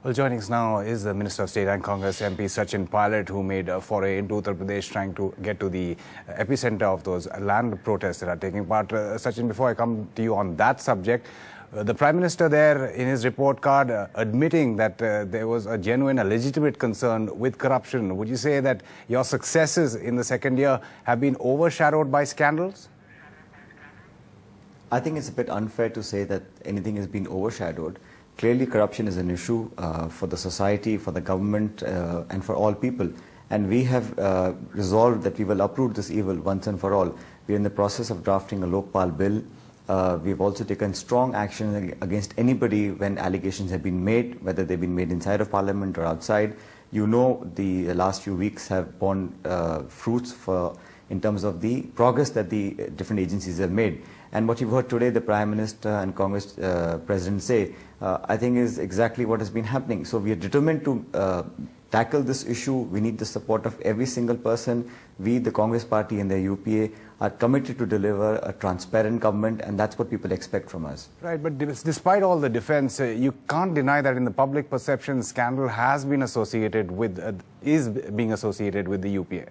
Well, joining us now is the Minister of State and Congress MP Sachin Pilot, who made a foray into Uttar Pradesh trying to get to the epicenter of those land protests that are taking part. Sachin, before I come to you on that subject, the Prime Minister there in his report card admitting that there was a genuine, a legitimate concern with corruption. Would you say that your successes in the second year have been overshadowed by scandals? I think it's a bit unfair to say that anything has been overshadowed. Clearly, corruption is an issue for the society, for the government, and for all people. And we have resolved that we will uproot this evil once and for all. We are in the process of drafting a Lokpal bill. We've also taken strong action against anybody when allegations have been made, whether they've been made inside of Parliament or outside. You know, the last few weeks have borne fruits in terms of the progress that the different agencies have made. And what you've heard today, the Prime Minister and Congress President say, I think is exactly what has been happening. So we are determined to tackle this issue. We need the support of every single person. We, the Congress Party and the UPA, are committed to deliver a transparent government, and that's what people expect from us. Right, but despite all the defense, you can't deny that in the public perception, scandal has been associated with, is being associated with the UPA.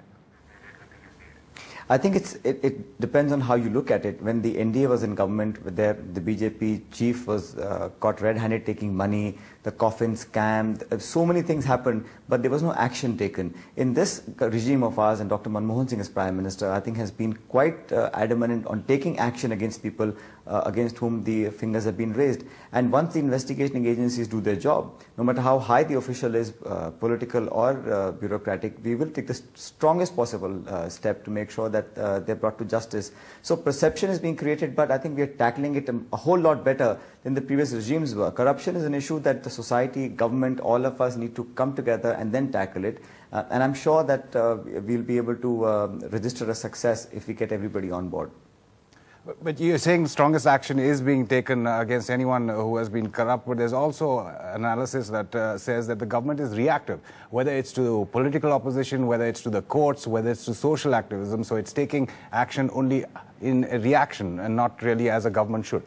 I think it depends on how you look at it. When the NDA was in government, the BJP chief was caught red-handed taking money, the coffin scam, so many things happened, but there was no action taken. In this regime of ours, and Dr. Manmohan Singh as Prime Minister, I think has been quite adamant on taking action against people against whom the fingers have been raised. And once the investigating agencies do their job, no matter how high the official is, political or bureaucratic, we will take the strongest possible step to make sure that they're brought to justice. So perception is being created, but I think we are tackling it a whole lot better than the previous regimes were. Corruption is an issue that the society, government, all of us need to come together and then tackle it. And I'm sure that we'll be able to register a success if we get everybody on board. But you're saying the strongest action is being taken against anyone who has been corrupt, but there's also analysis that says that the government is reactive, whether it's to political opposition, whether it's to the courts, whether it's to social activism. So it's taking action only in reaction and not really as a government should.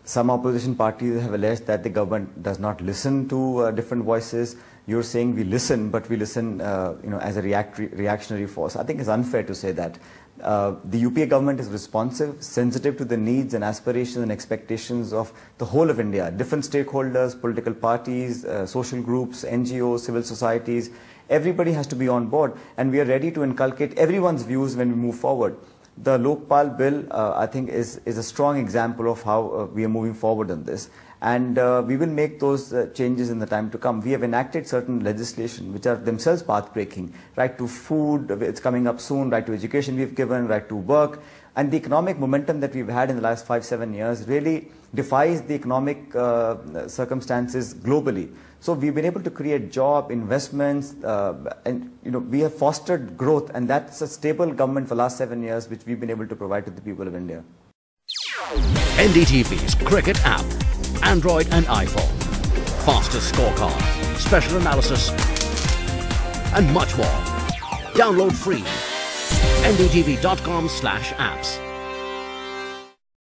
Some opposition parties have alleged that the government does not listen to different voices. You're saying we listen, but we listen as a reactionary force. I think it's unfair to say that. The UPA government is responsive, sensitive to the needs and aspirations and expectations of the whole of India. Different stakeholders, political parties, social groups, NGOs, civil societies. Everybody has to be on board, and we are ready to inculcate everyone's views when we move forward. The Lokpal bill, I think, is a strong example of how we are moving forward on this. And we will make those changes in the time to come. We have enacted certain legislation which are themselves path-breaking. Right to food, it's coming up soon. Right to education we've given, right to work. And the economic momentum that we've had in the last 5-7 years really defies the economic circumstances globally. So we've been able to create job, investments, and we have fostered growth, and that's a stable government for the last 7 years which we've been able to provide to the people of India. NDTV's cricket app, Android and iPhone, fastest scorecard, special analysis, and much more. Download free. ndtv.com/apps.